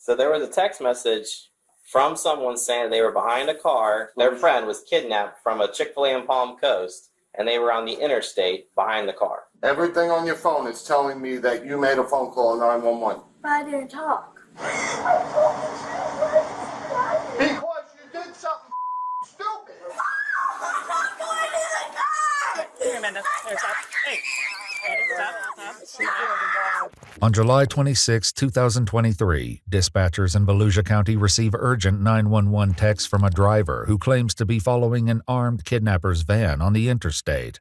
So there was a text message from someone saying they were behind a car. Their friend was kidnapped from a Chick-fil-A in Palm Coast, and they were on the interstate behind the car. Everything on your phone is telling me that you made a phone call to 911. But I didn't talk. Because you did something stupid. I'm not going to the car! Here, Amanda. Here, stop. Hey. Stop. On July 26, 2023, dispatchers in Volusia County receive urgent 911 text from a driver who claims to be following an armed kidnapper's van on the interstate.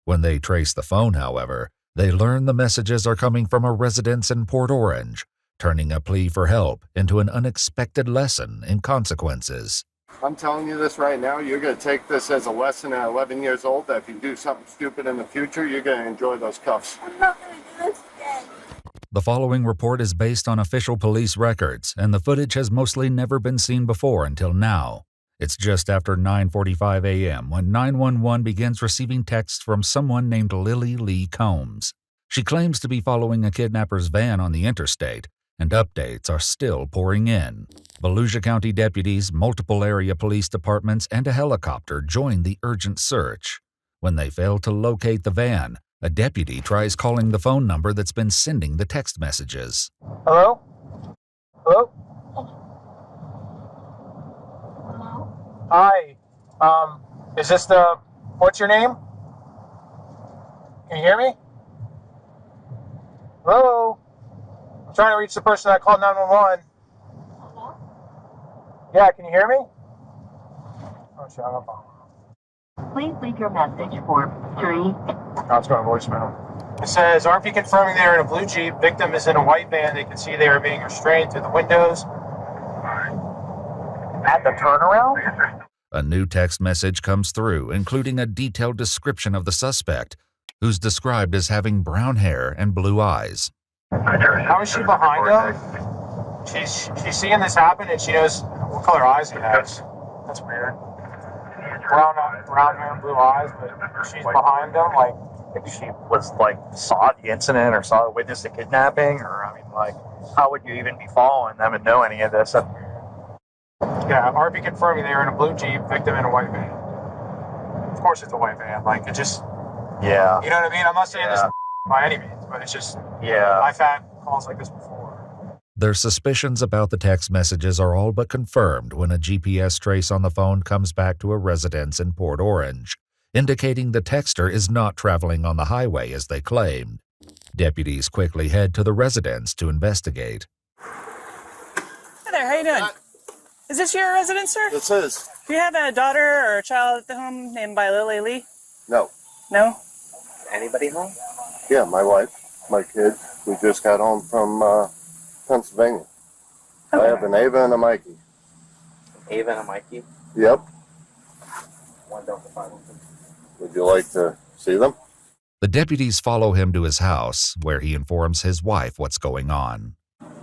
When they trace the phone, however, they learn the messages are coming from a residence in Port Orange, turning a plea for help into an unexpected lesson in consequences. I'm telling you this right now, you're going to take this as a lesson at 11 years old, that if you do something stupid in the future, you're going to enjoy those cuffs. I'm not going to do this again. The following report is based on official police records, and the footage has mostly never been seen before until now. It's just after 9:45 a.m. when 911 begins receiving texts from someone named Lily Lee Combs. She claims to be following a kidnapper's van on the interstate, and updates are still pouring in. Volusia County deputies, multiple area police departments, and a helicopter join the urgent search. When they fail to locate the van, a deputy tries calling the phone number that's been sending the text messages. Hello? Hello? Hello? Hi. Is this what's your name? Can you hear me? Hello? I'm trying to reach the person that called 911. Hello? Yeah, can you hear me? Oh, shit, I'm on the phone. Please leave your message for 3. Oh, it's going to voicemail. It says, RP confirming they are in a blue Jeep. Victim is in a white van. They can see they are being restrained through the windows. At the turnaround? A new text message comes through, including a detailed description of the suspect, who's described as having brown hair and blue eyes. How is she behind him? She's seeing this happen and she knows what color eyes he has. That's weird. Brown hair and blue eyes, but she's behind him. Like, If she was saw the incident or saw witnessed the kidnapping, or how would you even be following them and know any of this? yeah, RP confirming they are in a blue Jeep, victim in a white van. Of course it's a white van. Like, it just, Yeah. you know what I mean? I'm not saying this by any means, but it's just, Yeah. I've had calls like this before. Their suspicions about the text messages are all but confirmed when a GPS trace on the phone comes back to a residence in Port Orange, indicating the texter is not traveling on the highway as they claimed. Deputies quickly head to the residence to investigate. Hi there, how you doing? Is this your residence, sir? This is. Do you have a daughter or a child at the home named by Lily Lee? No. No? Anybody home? Yeah, my wife, my kids. We just got home from Pennsylvania. I have an Ava and a Mikey. Ava and a Mikey? Yep. One Delta 5. Would you like to see them? The deputies follow him to his house, where he informs his wife what's going on.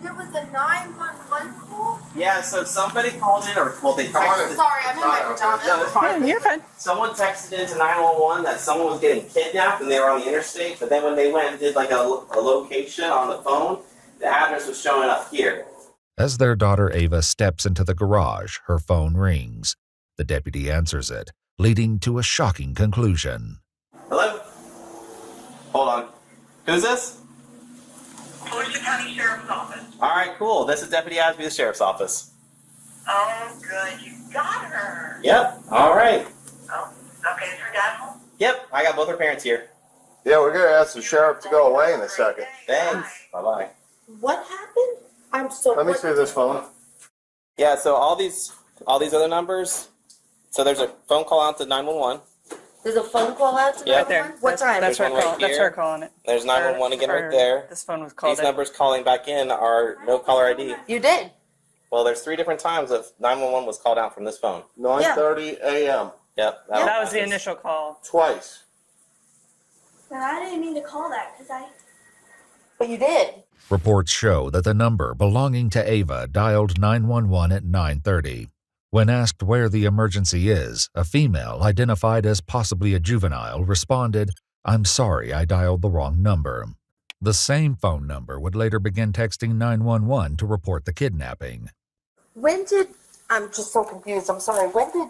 There was a 911 call? Yeah, so somebody called in, or they Sorry, texted. I'm in my pajamas. No, it's fine. Yeah, you're fine. Someone texted into 911 that someone was getting kidnapped and they were on the interstate, but then when they went and did a location on the phone, the address was showing up here. As their daughter Ava steps into the garage, her phone rings. The deputy answers it, leading to a shocking conclusion. Hello? Hold on. Who's this? Volusia County Sheriff's Office. Alright, cool. This is Deputy Asby, the Sheriff's Office. Oh, good. You got her. Yep. Alright. Oh, okay. Is her dad home? Yep. I got both her parents here. Yeah, we're going to ask the sheriff to go away in a second. Thanks. Bye-bye. What happened? I'm so... Let me see this phone. Yeah, so all these other numbers, so there's a phone call out to 911. There's a phone call out to Yeah. Right there. 911? What time? That's her There's one call. right That's here. her calling it. There's 911 again right there. This phone was called These in. numbers calling back in are no caller ID. You did. Well, there's 3 different times of 911 was called out from this phone. 9:30 a.m. Yep. That was the initial call. Twice. But I didn't mean to call that because I... But you did. Reports show that the number belonging to Ava dialed 911 at 9:30. When asked where the emergency is, a female identified as possibly a juvenile responded, "I'm sorry, I dialed the wrong number." The same phone number would later begin texting 911 to report the kidnapping. When did, I'm just so confused, I'm sorry, when did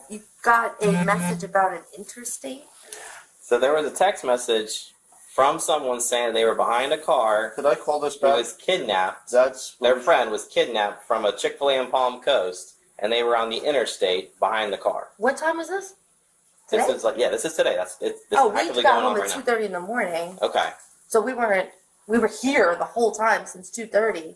you got a message about an interstate? So there was a text message from someone saying they were behind a car. Could I call this Who back? was kidnapped. That's Their friend was kidnapped from a Chick-fil-A in Palm Coast, and they were on the interstate behind the car. What time was this? Today? This is this is today. This Oh, is we actively got going on home right at now. 2:30 in the morning, Okay. so we were here the whole time since 2:30.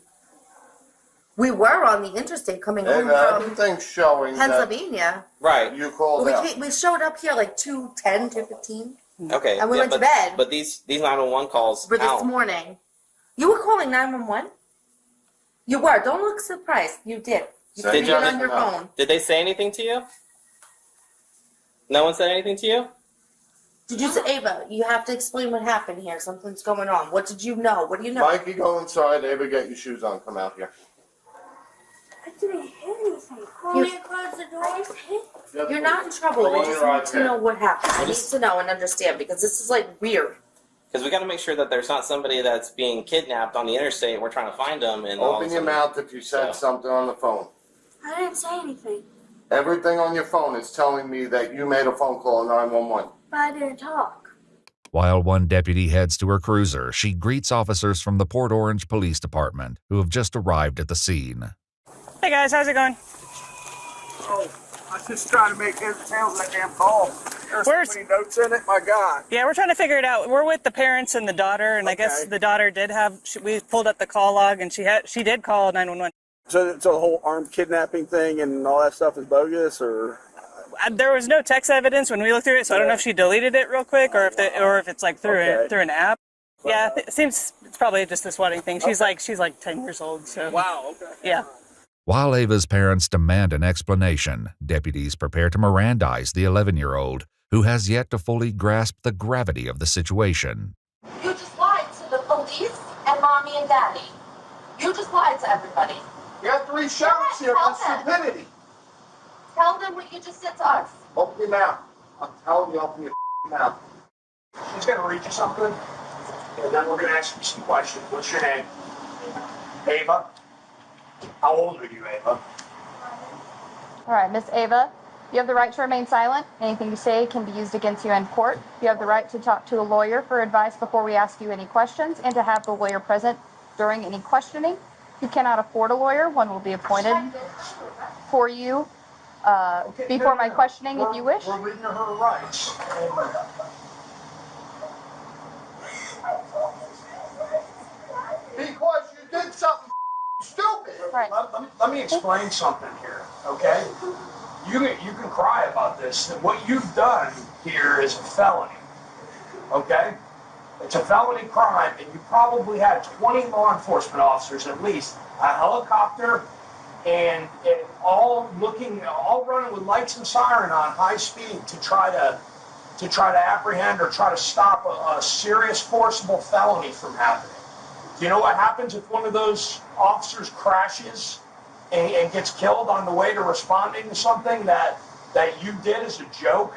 We were on the interstate coming home from everything's showing Pennsylvania. Right. that you called But out. we showed up here like 2:10, 2:15 Okay. And we went to bed. But these 911 calls for this count. morning. You were calling 911? You were. Don't look surprised. You did. You Did did you it on your know? phone. Did they say anything to you? No one said anything to you? Did you say, Ava, you have to explain what happened here. Something's going on. What did you know? What do you know? Mikey, go inside. Ava, get your shoes on. Come out here. I didn't hear anything. When we closed the door, You're not in trouble. We just need to know what happened. I need to know and understand because this is like weird. Because we got to make sure that there's not somebody that's being kidnapped on the interstate and we're trying to find them. And all of Open a your sudden- mouth if you said something on the phone. I didn't say anything, Everything on your phone is telling me that you made a phone call to 911. but I didn't talk. While one deputy heads to her cruiser, she greets officers from the Port Orange Police Department who have just arrived at the scene. Hey guys, how's it going? Oh, I was just trying to make heads or tails of that damn call. There's Where's- so many notes in it, my God. Yeah, we're trying to figure it out. We're with the parents and the daughter, and I guess Okay. the daughter did have. We pulled up the call log, and she did call 911. So the whole armed kidnapping thing and all that stuff is bogus, or? There was no text evidence when we looked through it, so I don't know if she deleted it real quick or if it's like through Okay. through an app. Yeah, it seems it's probably just this wedding thing. She's like 10 years old, so Wow, okay. yeah. While Ava's parents demand an explanation, deputies prepare to Mirandize the 11-year-old, who has yet to fully grasp the gravity of the situation. You just lied to the police and mommy and daddy. You just lied to everybody. You have 3 sheriffs here tell for them. stupidity. Tell them what you just said to us. Open your mouth. I'm telling you, open your mouth. She's going to read you something, and then we're going to ask you some questions. What's your name? Ava? How old are you, Ava? All right, Miss Ava, you have the right to remain silent. Anything you say can be used against you in court. You have the right to talk to a lawyer for advice before we ask you any questions and to have the lawyer present during any questioning. If you cannot afford a lawyer, one will be appointed for you before my questioning if you wish. We're reading her rights. Because you did something stupid. Right. Let me explain something here, okay? You can cry about this. What you've done here is a felony, okay? It's a felony crime, and you probably had 20 law enforcement officers at least, a helicopter, and all running with lights and siren on high speed to try to apprehend or try to stop a serious forcible felony from happening. Do you know what happens if one of those officers crashes and gets killed on the way to responding to something that you did as a joke?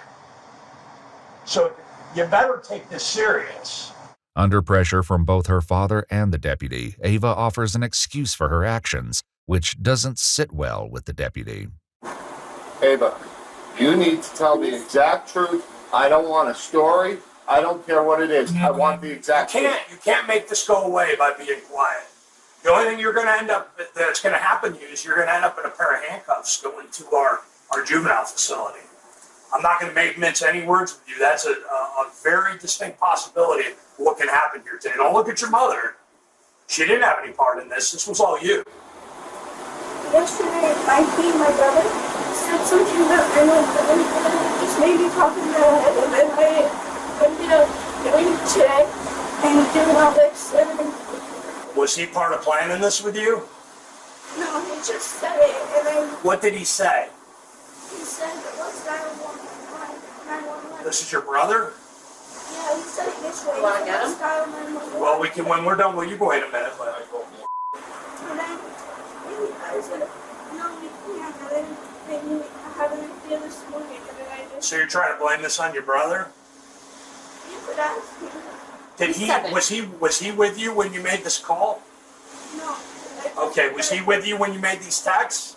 So you better take this serious. Under pressure from both her father and the deputy, Ava offers an excuse for her actions, which doesn't sit well with the deputy. Ava, you need to tell the exact truth. I don't want a story. I don't care what it is. I want the exact truth. You can't make this go away by being quiet. The only thing that's going to happen to you is you're going to end up in a pair of handcuffs going to our juvenile facility. I'm not going to mince any words with you. That's a very distinct possibility of what can happen here today. Don't look at your mother. She didn't have any part in this. This was all you. Yesterday, Mikey, my brother, said something about my brother. Just made me talk about him, and I ended up doing it today, and doing all this, everything. Was he part of planning this with you? No, he just said it, and then What did he say? he said, "What's 911?" This is your brother? Yeah, he said it this way. You wanna get him? "What's 911?" Well, we can, when we're done, will you wait a minute? And then I said, "No, we can't." And then I had an idea this morning, and then I just So you're trying to blame this on your brother? you could ask me. Did he? Was he with you when you made this call? No. Okay. Was he with you when you made these texts?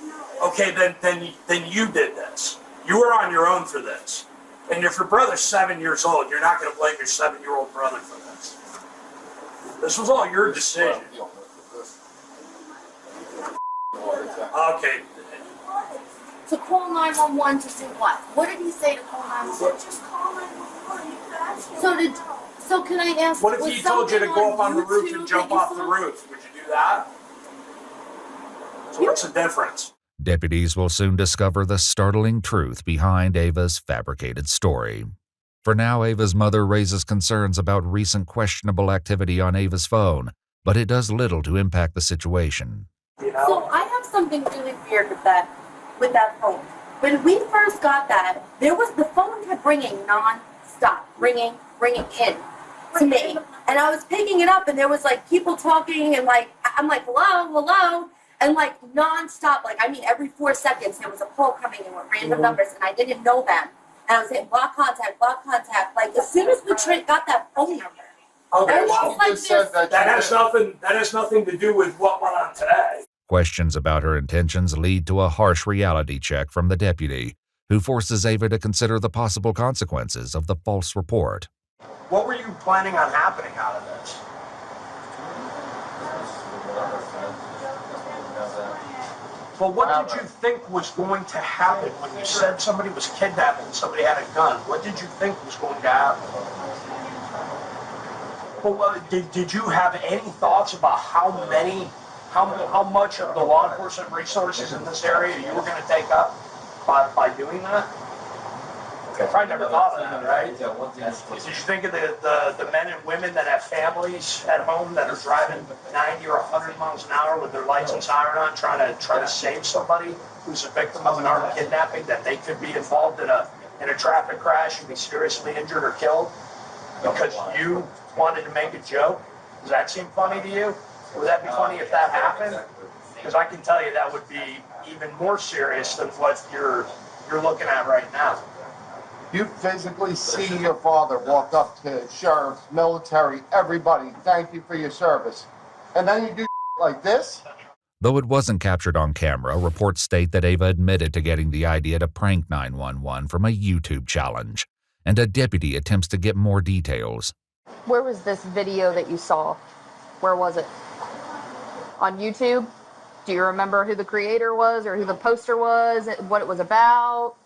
No. Okay. Then you did this. You were on your own for this. And if your brother's 7 years old, you're not going to blame your 7-year-old brother for this. This was all your decision. Okay. To call 911 to do what? What did he say to call 911? Just call 911. You can ask him. So can I ask? What if was he told you to something go up on the roof YouTube and jump that you off the saw? roof? Would you do that? So what's the difference? Deputies will soon discover the startling truth behind Ava's fabricated story. For now, Ava's mother raises concerns about recent questionable activity on Ava's phone, but it does little to impact the situation. You know? So I have something really weird with that phone. When we first got that, the phone kept ringing non-stop, ringing in to me. And I was picking it up and there was like people talking and like, I'm like, hello, and like non-stop, like, I mean, every 4 seconds there was a call coming in with random numbers and I didn't know them. And I was saying, block contact. Like, as soon as we got that phone number, Okay, well, like that has nothing to do with what went on today. Questions about her intentions lead to a harsh reality check from the deputy, who forces Ava to consider the possible consequences of the false report. What were you planning on happening out of this? Well, what did you think was going to happen when you said somebody was kidnapped and somebody had a gun? What did you think was going to happen? Well, did you have any thoughts about how much of the law enforcement resources in this area you were going to take up by doing that? I probably never thought of that, right? Did you think of the men and women that have families at home that are driving 90 or 100 miles an hour with their lights and siren on, trying to save somebody who's a victim of an armed kidnapping, that they could be involved in a traffic crash and be seriously injured or killed because you wanted to make a joke? Does that seem funny to you? Would that be funny if that happened? Because I can tell you that would be even more serious than what you're looking at right now. You physically see your father walk up to sheriffs, military, everybody, thank you for your service. And then you do like this? Though it wasn't captured on camera, reports state that Ava admitted to getting the idea to prank 911 from a YouTube challenge, and a deputy attempts to get more details. Where was this video that you saw? Where was it? On YouTube? Do you remember who the creator was or who the poster was, what it was about?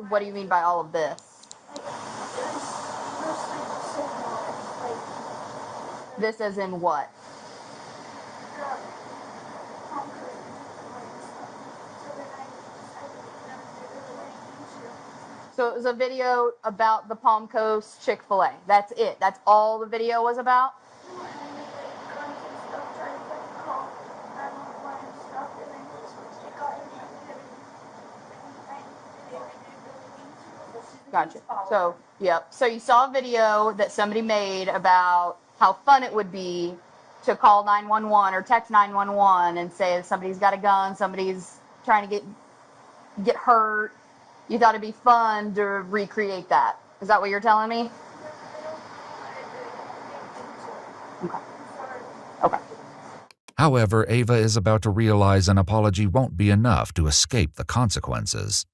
What do you mean by all of this? This as in what? So it was a video about the Palm Coast Chick-fil-A. That's it. That's all the video was about? Gotcha. So, yep. So you saw a video that somebody made about how fun it would be to call 911 or text 911 and say somebody's got a gun, somebody's trying to get hurt. You thought it'd be fun to recreate that. Is that what you're telling me? Okay. However, Ava is about to realize an apology won't be enough to escape the consequences.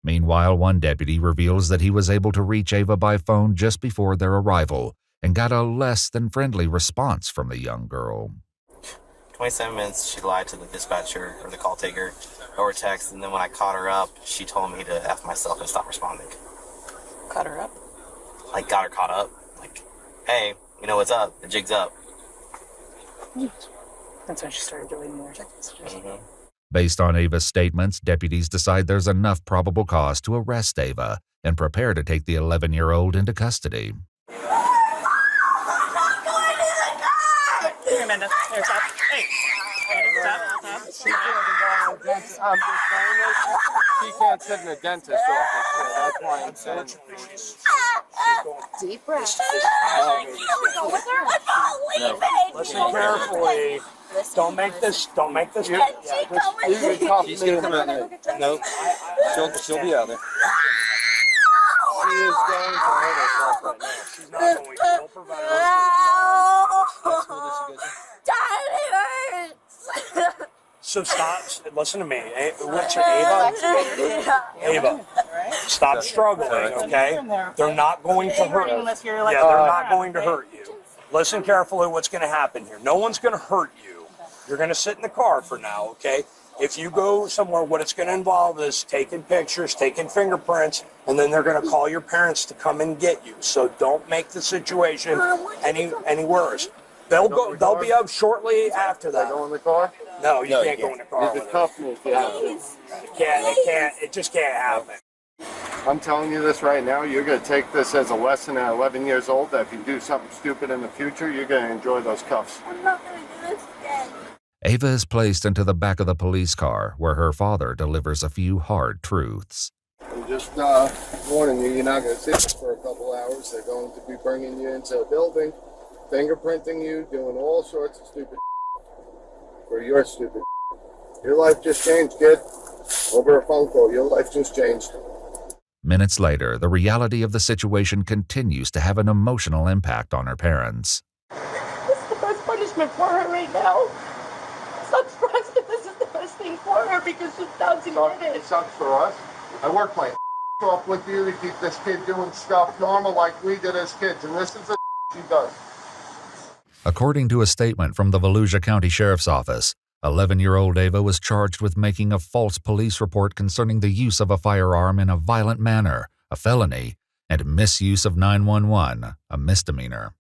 Meanwhile, one deputy reveals that he was able to reach Ava by phone just before their arrival and got a less than friendly response from the young girl. 27 minutes, she lied to the dispatcher or the call taker over text, and then when I caught her up, she told me to F myself and stop responding. Caught her up? Like, got her caught up. Like, hey, you know what's up? The jig's up. That's when she started deleting more text messages. Mm-hmm. Based on Ava's statements, deputies decide there's enough probable cause to arrest Ava and prepare to take the 11-year-old into custody. Hey, Amanda. Here, stop. Hey. Amanda, stop. I'm just saying this. She can't sit in a dentist's office, so that's why I'm saying Deep breath. listen carefully. Don't make this. She's gonna come out there. No, she'll be out there. is going to hurt herself right now. She's not going to. We'll provide her. What school does she go to? Daddy hurts. So stop. Listen to me. What's your Ava? Ava. Stop struggling, okay? They're not going to hurt you. Yeah, they're not going to hurt you. Listen carefully what's going to happen here. No one's going to hurt you. You're going to sit in the car for now, okay? If you go somewhere, what it's going to involve is taking pictures, taking fingerprints, and then they're going to call your parents to come and get you. So don't make the situation any worse. They'll be up shortly after that. Go in the car? No, you can't go in the car. You can cuff me if you have to. It just can't happen. I'm telling you this right now, you're going to take this as a lesson at 11 years old, that if you do something stupid in the future, you're going to enjoy those cuffs. I'm not going to do this again. Ava is placed into the back of the police car, where her father delivers a few hard truths. I'm just warning you, you're not going to sit here for a couple hours. They're going to be bringing you into a building, fingerprinting you, doing all sorts of stupid for your stupid. Your life just changed, kid. Over a phone call, your life just changed. Minutes later, the reality of the situation continues to have an emotional impact on her parents. This is the best punishment for her right now. Sucks for us, but this is the best thing for her because she's bouncing in It it. sucks for us. I work my off with you to keep this kid doing stuff normal like we did as kids, and this is the she does. According to a statement from the Volusia County Sheriff's Office, 11-year-old Ava was charged with making a false police report concerning the use of a firearm in a violent manner, a felony, and misuse of 911, a misdemeanor.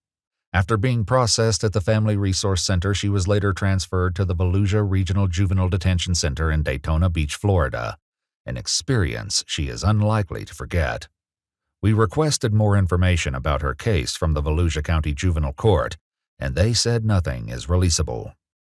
After being processed at the Family Resource Center, she was later transferred to the Volusia Regional Juvenile Detention Center in Daytona Beach, Florida, an experience she is unlikely to forget. We requested more information about her case from the Volusia County Juvenile Court, and they said nothing is releasable.